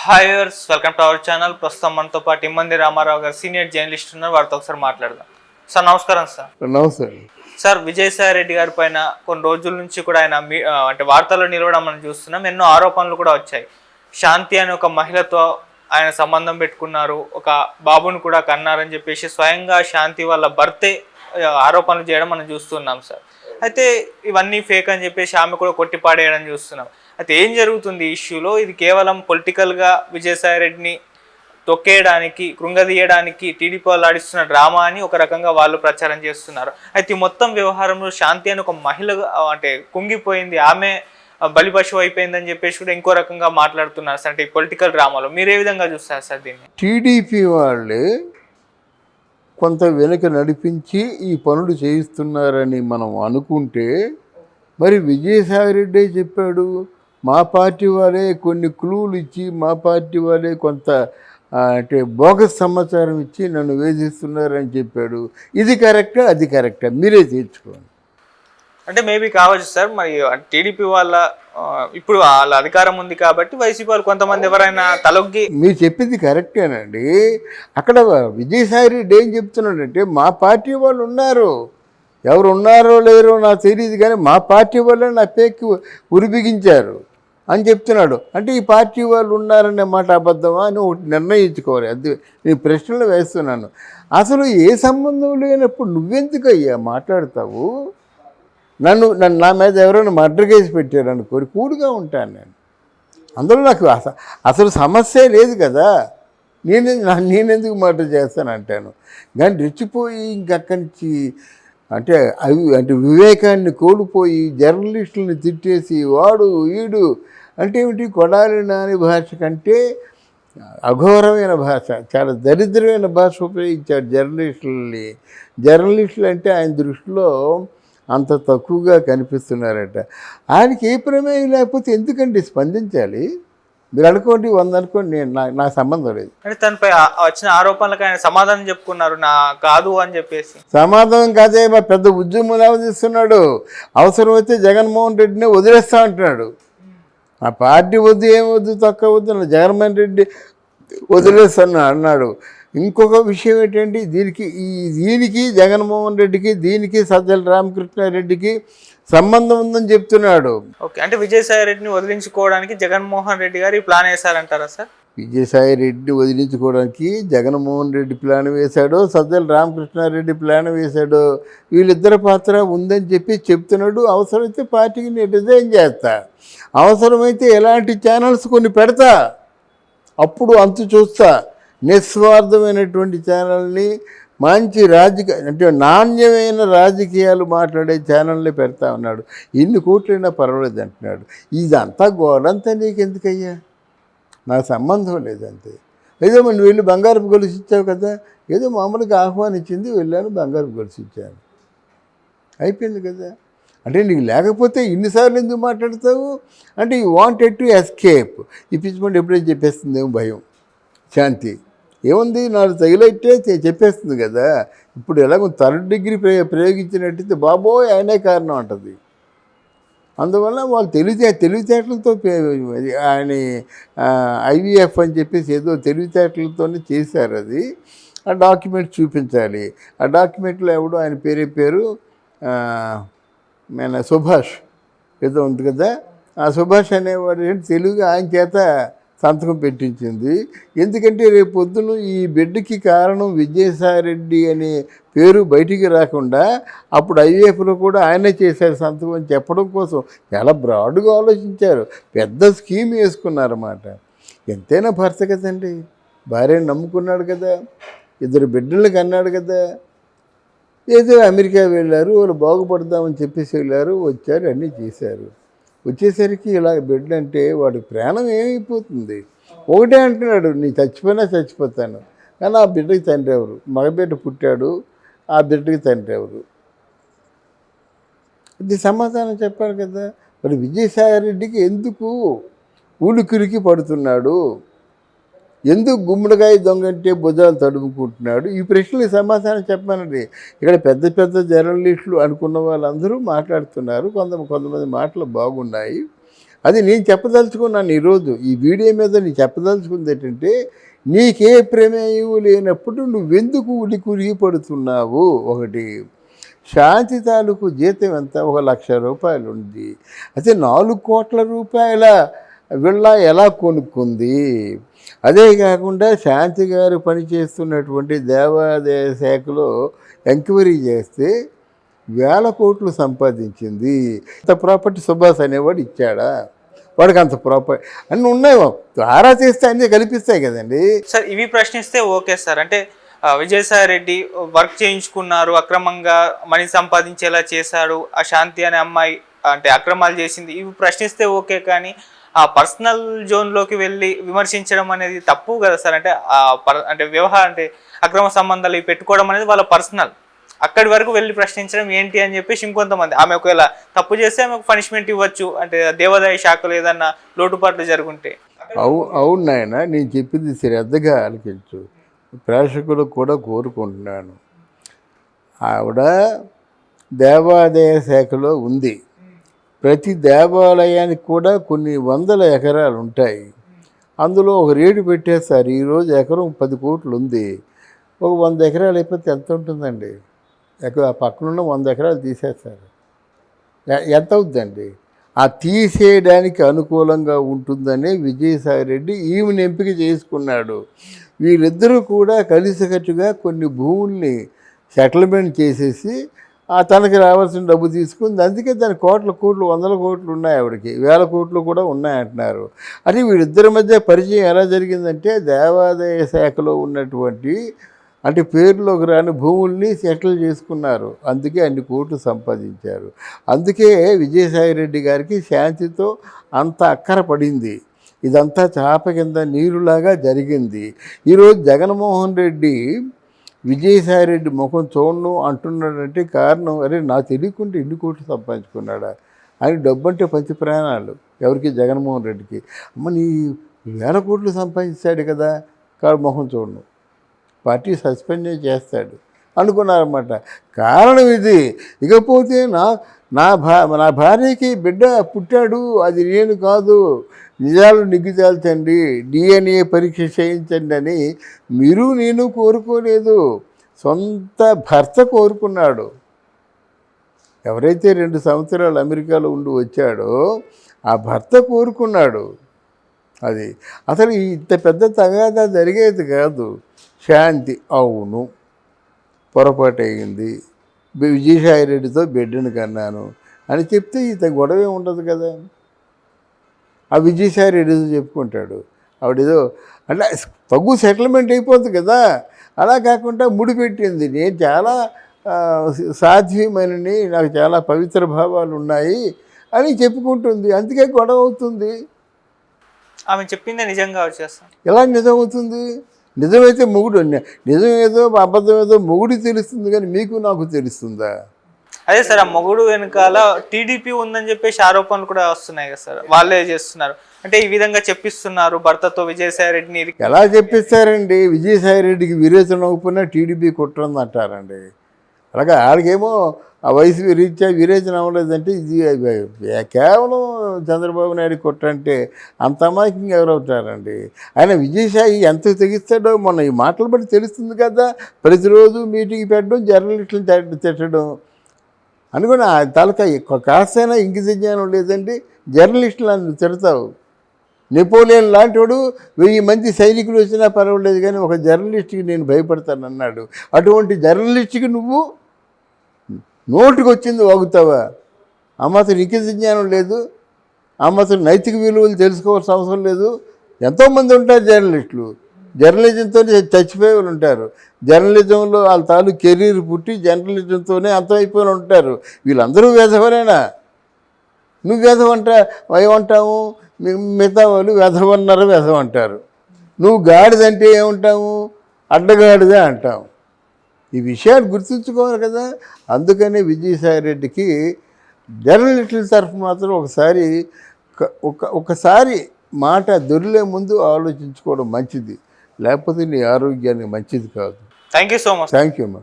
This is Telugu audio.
Hi viewers, welcome to our channel. ప్రస్తుతం మనతో పాటు ఇమ్మంది రామారావు గారు సీనియర్ జర్నలిస్ట్ ఉన్నారు. వారితో ఒకసారి మాట్లాడదాం. సార్ నమస్కారం. సార్ నమస్తే. సార్ విజయసాయి రెడ్డి గారి పైన కొన్ని రోజుల నుంచి కూడా ఆయన అంటే వార్తల్లో నిలవడం మనం చూస్తున్నాం. ఎన్నో ఆరోపణలు కూడా వచ్చాయి. శాంతి అనే ఒక మహిళతో ఆయన సంబంధం పెట్టుకున్నారు, ఒక బాబుని కూడా కన్నారని చెప్పేసి స్వయంగా శాంతి వాళ్ళ భర్తే ఆరోపణలు చేయడం మనం చూస్తున్నాం సార్. అయితే ఇవన్నీ ఫేక్ అని చెప్పేసి ఆమె కూడా కొట్టిపాడేయడం చూస్తున్నాం. అయితే ఏం జరుగుతుంది ఈ ఇష్యూలో? ఇది కేవలం పొలిటికల్గా విజయసాయి రెడ్డిని తొక్కేయడానికి, కృంగదీయడానికి టీడీపీ వాళ్ళు ఆడిస్తున్న డ్రామా అని ఒక రకంగా వాళ్ళు ప్రచారం చేస్తున్నారు. అయితే ఈ మొత్తం వ్యవహారంలో శాంతి అని ఒక మహిళ అంటే కుంగిపోయింది, ఆమె బలిపశువు అయిపోయిందని చెప్పేసి కూడా ఇంకో రకంగా మాట్లాడుతున్నారు సార్. అంటే ఈ పొలిటికల్ డ్రామాలో మీరు ఏ విధంగా చూస్తారు సార్ దీన్ని? టీడీపీ వాళ్ళే కొంత వెనక నడిపించి ఈ పనులు చేయిస్తున్నారని మనం అనుకుంటే, మరి విజయసాయి రెడ్డి చెప్పాడు, మా పార్టీ వాళ్ళే కొన్ని క్లూలు ఇచ్చి, మా పార్టీ వాళ్ళే కొంత అంటే బోగస్ సమాచారం ఇచ్చి నన్ను వేధిస్తున్నారని చెప్పాడు. ఇది కరెక్టా, అది కరెక్టా? మీరే తీర్చుకోండి. అంటే మేబీ కావచ్చు సార్. మరి టీడీపీ వాళ్ళ ఇప్పుడు వాళ్ళ అధికారం ఉంది కాబట్టి వైసీపీ వాళ్ళు కొంతమంది ఎవరైనా తలొగ్గి. మీరు చెప్పింది కరెక్టేనండి. అక్కడ విజయసాయి రెడ్డి ఏం చెప్తున్నాడంటే, మా పార్టీ వాళ్ళు ఉన్నారు, ఎవరు ఉన్నారో లేరో నాకు తెలియదు, కానీ మా పార్టీ వాళ్ళే నా పేక్కి ఉరిబిగించారు అని చెప్తున్నాడు. అంటే ఈ పార్టీ వాళ్ళు ఉన్నారనే మాట అబద్ధమా అని ఒకటి నిర్ణయించుకోవాలి. అది నేను ప్రశ్నలు వేస్తున్నాను. అసలు ఏ సంబంధం లేనప్పుడు నువ్వెందుకు అయ్యా మాట్లాడతావు? నన్ను నా మీద ఎవరైనా మర్డర్ కేసు పెట్టారు అనుకోని కూడుగా ఉంటాను నేను. అందులో నాకు అసలు సమస్య లేదు కదా. నేనెందుకు మర్డర్ చేస్తానంటాను. కానీ రెచ్చిపోయి ఇంకక్కడి నుంచి అంటే వివేకాన్ని కోల్పోయి జర్నలిస్టులను తిట్టేసి వాడు ఈడు అంటే ఏమిటి, కొడాలి నాని భాష కంటే అఘోరమైన భాష, చాలా దరిద్రమైన భాష ఉపయోగించాడు జర్నలిస్టులని. జర్నలిస్టులు అంటే ఆయన దృష్టిలో అంత తక్కువగా కనిపిస్తున్నారట. ఆయనకి ఏ ప్రమేయం లేకపోతే ఎందుకండి స్పందించాలి? మీరు అనుకోండి, 100 అనుకోండి, నా సంబంధం లేదు. అంటే తనపై వచ్చిన ఆరోపణలకు ఆయన సమాధానం చెప్పుకున్నారు, నా కాదు అని చెప్పేసి. సమాధానం కాదే, మా పెద్ద ఉద్యమం లేవదీస్తున్నాడు. అవసరమైతే జగన్మోహన్ రెడ్డిని వదిలేస్తా అంటున్నాడు. ఆ పార్టీ వద్దు, ఏమొద్దు, తక్కువ వద్దు, జగన్మోహన్ రెడ్డి వదిలేస్తాను అన్నాడు. ఇంకొక విషయం ఏంటంటే, దీనికి జగన్మోహన్ రెడ్డికి, దీనికి సజ్జల రామకృష్ణారెడ్డికి సంబంధం ఉందని చెప్తున్నాడు. ఓకే, అంటే విజయసాయి రెడ్డిని వదిలించుకోవడానికి జగన్మోహన్ రెడ్డి గారు ఈ ప్లాన్ వేశారంటారా సార్? విజయసాయి రెడ్డిని వదిలించుకోవడానికి జగన్మోహన్ రెడ్డి ప్లాన్ వేశాడో, సజ్జల రామకృష్ణారెడ్డి ప్లాన్ వేశాడో, వీళ్ళిద్దరి పాత్ర ఉందని చెప్తున్నాడు. అవసరమైతే పార్టీకి నేను రిజైన్ చేస్తా, అవసరమైతే ఎలాంటి ఛానల్స్ కొన్ని పెడతా, అప్పుడు అంతు చూస్తా, నిస్వార్థమైనటువంటి ఛానల్ని, మంచి అంటే నాణ్యమైన రాజకీయాలు మాట్లాడే ఛానల్ని పెడతా ఉన్నాడు. ఎన్ని కోట్లైనా పర్వాలేదు అంటున్నాడు. ఇదంతా గోడంతా నీకెందుకయ్యా? నాకు సంబంధం లేదంతే. ఏదో నువ్వు వెళ్ళి బంగారపు గొలుసు ఇచ్చావు కదా, ఏదో మామూలుగా ఆహ్వానించింది, వెళ్ళాను, బంగారపు గొలుసు ఇచ్చాను, అయిపోయింది కదా. అంటే నీకు లేకపోతే ఇన్నిసార్లు ఎందుకు మాట్లాడతావు? అంటే యూ వాంటెడ్ టు ఎస్కేప్. ఇప్పించమంటే ఎప్పుడైతే చెప్పేస్తుందేమో భయం. శాంతి ఏముంది, నాకు తగిలైతే చెప్పేస్తుంది కదా. ఇప్పుడు ఎలాగో 3rd డిగ్రీ ప్రయోగించినట్టయితే బాబోయ్ ఆయనే కారణం అంటది. అందువల్ల వాళ్ళు తెలివితేటలతో ఆయన IVF అని చెప్పేసి ఏదో తెలివితేటలతోనే చేశారు. అది ఆ డాక్యుమెంట్ చూపించాలి. ఆ డాక్యుమెంట్లో ఎవడో ఆయన పేరు మన సుభాష్ ఏదో ఉంది కదా, ఆ సుభాష్ అనేవాడు తెలుగు ఆయన చేత సంతకం పెట్టించింది. ఎందుకంటే రేపు పొద్దున ఈ బిడ్డకి కారణం విజయసాయి రెడ్డి అనే పేరు బయటికి రాకుండా అప్పుడు IVFలో కూడా ఆయనే చేశారు సంతకం అని చెప్పడం కోసం చాలా బ్రాడ్గా ఆలోచించారు. పెద్ద స్కీమ్ వేసుకున్నారన్నమాట. ఎంతైనా భర్త కదండి, భార్యను నమ్ముకున్నాడు కదా, 2 బిడ్డలకు అన్నాడు కదా. ఏదో అమెరికా వెళ్ళారు, వాళ్ళు బాగుపడదామని చెప్పేసి వెళ్ళారు, వచ్చారు, అన్నీ చేశారు. వచ్చేసరికి ఇలా బిడ్డ అంటే వాడి ప్రాణం ఏమైపోతుంది? ఒకటే అంటున్నాడు, నీ చచ్చిపోయినా చచ్చిపోతాను, కానీ ఆ బిడ్డకి తండ్రి ఎవరు? మగబిడ్డ పుట్టాడు, ఆ బిడ్డకి తండ్రి ఎవరు? ఇది సమాధానం చెప్పాలి కదా. మరి విజయసాయి రెడ్డికి ఎందుకు ఉలికిరికి పడుతున్నాడు? ఎందుకు గుమ్మడికాయ దొంగంటే భుజాలు తడుముకుంటున్నాడు? ఈ ప్రశ్నలకు సమాధానం చెప్పానండి. ఇక్కడ పెద్ద పెద్ద జర్నలిస్టులు అనుకున్న వాళ్ళందరూ మాట్లాడుతున్నారు. కొంతమంది మాటలు బాగున్నాయి, అది నేను చెప్పదలుచుకున్నాను ఈరోజు ఈ వీడియో మీద నేను చెప్పదలుచుకుంది ఏంటంటే, నీకే ప్రమేయం లేనప్పుడు నువ్వెందుకు ఉలికురిగి పడుతున్నావు? ఒకటి, శాంతి తాలూకు జీతం ఎంత? 1,00,000 రూపాయలు ఉంది. అయితే 4 కోట్ల రూపాయల విల్లా ఎలా కొనుక్కుంది? అదే కాకుండా శాంతి గారు పనిచేస్తున్నటువంటి దేవాదాయ శాఖలో ఎంక్వైరీ చేస్తే 1,000 కోట్లు సంపాదించింది. అంత ప్రాపర్టీ సుభాష్ అనేవాడు ఇచ్చాడా? వాడికి అంత ప్రాపర్టీ అన్నీ ఉన్నాయి. ఆరా తీస్తే అన్నీ కల్పిస్తాయి కదండి. సార్ ఇవి ప్రశ్నిస్తే ఓకే సార్. అంటే విజయసాయి రెడ్డి వర్క్ చేయించుకున్నారు, అక్రమంగా మనీ సంపాదించేలా చేశాడు, ఆ శాంతి అనే అమ్మాయి అంటే అక్రమాలు చేసింది, ఇవి ప్రశ్నిస్తే ఓకే. కానీ ఆ పర్సనల్ జోన్లోకి వెళ్ళి విమర్శించడం అనేది తప్పు కదా సార్. అంటే అంటే అంటే అక్రమ సంబంధాలు ఇవి పెట్టుకోవడం అనేది వాళ్ళ పర్సనల్. అక్కడి వరకు వెళ్ళి ప్రశ్నించడం ఏంటి అని చెప్పేసి ఇంకొంతమంది, ఆమె ఒకవేళ తప్పు చేస్తే ఆమెకు పనిష్మెంట్ ఇవ్వచ్చు, అంటే దేవాదాయ శాఖలో ఏదన్నా లోటుపాట్లు జరుగుంటే. అవును నాయన, నేను చెప్పింది శ్రద్ధగా ఆలకించు. ప్రేక్షకులకు కూడా కోరుకుంటున్నాను. ఆవిడ దేవాదాయ శాఖలో ఉంది. ప్రతి దేవాలయానికి కూడా కొన్ని వందల ఎకరాలు ఉంటాయి. అందులో ఒక రేటు పెట్టేస్తారు. ఈరోజు ఎకరం 10 కోట్లు ఉంది. ఒక 100 ఎకరాలు అయిపోతే ఎంత ఉంటుందండి? ఆ పక్కనున్న 100 ఎకరాలు తీసేస్తారు. ఎంత అవుతుందండి? ఆ తీసేయడానికి అనుకూలంగా ఉంటుందని విజయసాయి రెడ్డి ఈమెను ఎంపిక చేసుకున్నాడు. వీళ్ళిద్దరూ కూడా కలిసికట్టుగా కొన్ని భూముల్ని సెటిల్మెంట్ చేసేసి తనకి రావాల్సిన డబ్బు తీసుకుంది. అందుకే దాని కోట్ల కోట్లు 100 కోట్లు ఉన్నాయి, ఆవిడకి 1000 కోట్లు కూడా ఉన్నాయంటున్నారు. అది వీళ్ళిద్దరి మధ్య పరిచయం ఎలా జరిగిందంటే, దేవాదాయ శాఖలో ఉన్నటువంటి అంటే పేరులోకి రాని భూముల్ని సెటిల్ చేసుకున్నారు. అందుకే అన్ని కోట్లు సంపాదించారు. అందుకే విజయసాయి రెడ్డి గారికి శాంతితో అంత అక్కర పడింది. ఇదంతా చాప కింద నీరులాగా జరిగింది. ఈరోజు జగన్మోహన్ రెడ్డి విజయసాయి రెడ్డి ముఖం చూడను అంటున్నాడంటే కారణం, అరే నాకు తెలియకుండా ఇన్ని కోట్లు సంపాదించుకున్నాడా అని. డబ్బు అంటే పంచి ప్రాణాలు ఎవరికి? జగన్మోహన్ రెడ్డికి. అమ్మ నీ 1000 కోట్లు సంపాదించాడు కదా, కాదు ముఖం చూడను, పార్టీ సస్పెండ్ చేస్తాడు అనుకున్నారన్నమాట. కారణం ఇది. ఇకపోతే నా భార్యకి బిడ్డ పుట్టాడు, అది నేను కాదు, నిజాలు నిగ్గు తేల్చండి, DNA పరీక్ష చేయించండి అని నేను కోరుకోలేదు, సొంత భర్త కోరుకున్నాడు. ఎవరైతే 2 సంవత్సరాలు అమెరికాలో ఉండి వచ్చాడో ఆ భర్త కోరుకున్నాడు. అది అసలు ఇంత పెద్ద తగాదా జరిగేది కాదు. శాంతి అవును పొరపాటు అయ్యింది, విజయసాయి రెడ్డితో బిడ్డను కన్నాను అని చెప్తే ఇంత గొడవే ఉండదు కదా. ఆ విజయసాయి రెడ్డితో చెప్పుకుంటాడు, ఆవిడేదో అంటే తగ్గు సెటిల్మెంట్ అయిపోతుంది కదా. అలా కాకుండా ముడిపెట్టింది, నేను చాలా సాధ్యమని, నాకు చాలా పవిత్ర భావాలు ఉన్నాయి అని చెప్పుకుంటుంది. అందుకే గొడవ అవుతుంది. ఆమె చెప్పిందే నిజంగా వచ్చేస్తాం. ఎలా నిజం అవుతుంది? నిజమైతే నిజం ఏదో అబద్ధం ఏదో మొగుడికి తెలుస్తుంది, కానీ మీకు నాకు తెలుస్తుందా? అదే సార్, ఆ మొగుడు వెనకాల టీడీపీ ఉందని చెప్పేసి ఆరోపణలు కూడా వస్తున్నాయి కదా సార్, వాళ్ళే చేస్తున్నారు. అంటే ఈ విధంగా చెప్పిస్తున్నారు భర్తతో విజయసాయి రెడ్డిని. ఎలా చెప్పిస్తారండి? విజయసాయి రెడ్డికి విరేచన అవ్వకపోయినా టీడీపీ కుట్రంది అంటారండి. అలాగే వాళ్ళకేమో ఆ వయసు రీత్యా విరేచన అవ్వలేదంటే ఇది కేవలం చంద్రబాబు నాయుడు కుట్రంటే అంత అమాయకంగా ఎవరవుతారండి? ఆయన విజయసాయి ఎంత తెగిస్తాడో మొన్న ఈ మాటలు బట్టి తెలుస్తుంది కదా. ప్రతిరోజు మీటింగ్ పెట్టడం, జర్నలిస్టులను తిట్టడం అనుకుని ఆ తలకాయ కాస్తైనా ఇంగిత జ్ఞానం లేదండి. జర్నలిస్టులను తిడతావు. నెపోలియన్ లాంటివాడు 1000 మంది సైనికులు వచ్చినా పర్వాలేదు, కానీ ఒక జర్నలిస్ట్కి నేను భయపడతానన్నాడు. అటువంటి జర్నలిస్ట్కి నువ్వు నోటికి వచ్చింది వాగుతావా? ఆ మాత్రం ఇంగిత జ్ఞానం లేదు, ఆ మాత్రం నైతిక విలువలు తెలుసుకోవాల్సిన అవసరం లేదు. ఎంతోమంది ఉంటారు జర్నలిస్టులు, జర్నలిజంతో చచ్చిపోయే వాళ్ళు ఉంటారు. జర్నలిజంలో వాళ్ళ తాలూకు కెరీర్ పుట్టి జర్నలిజంతోనే అంతమైపోయిన ఉంటారు. వీళ్ళందరూ వేధవరేనా? నువ్వు వేధవంట ఏమంటావు? మిగతా వాళ్ళు వెధవన్నారు వెధవంటారు. నువ్వు గాడిదంటే ఏమంటావు? అడ్డగాడిదే అంటావు. ఈ విషయాన్ని గుర్తుంచుకోవాలి కదా. అందుకనే విజయసాయి రెడ్డికి జర్నలిస్టుల తరఫు మాత్రం ఒకసారి మాట దొరిలే ముందు ఆలోచించుకోవడం మంచిది, లేకపోతే నీ ఆరోగ్యానికి మంచిది కాదు. Thank you so much. Thank you అమ్మా.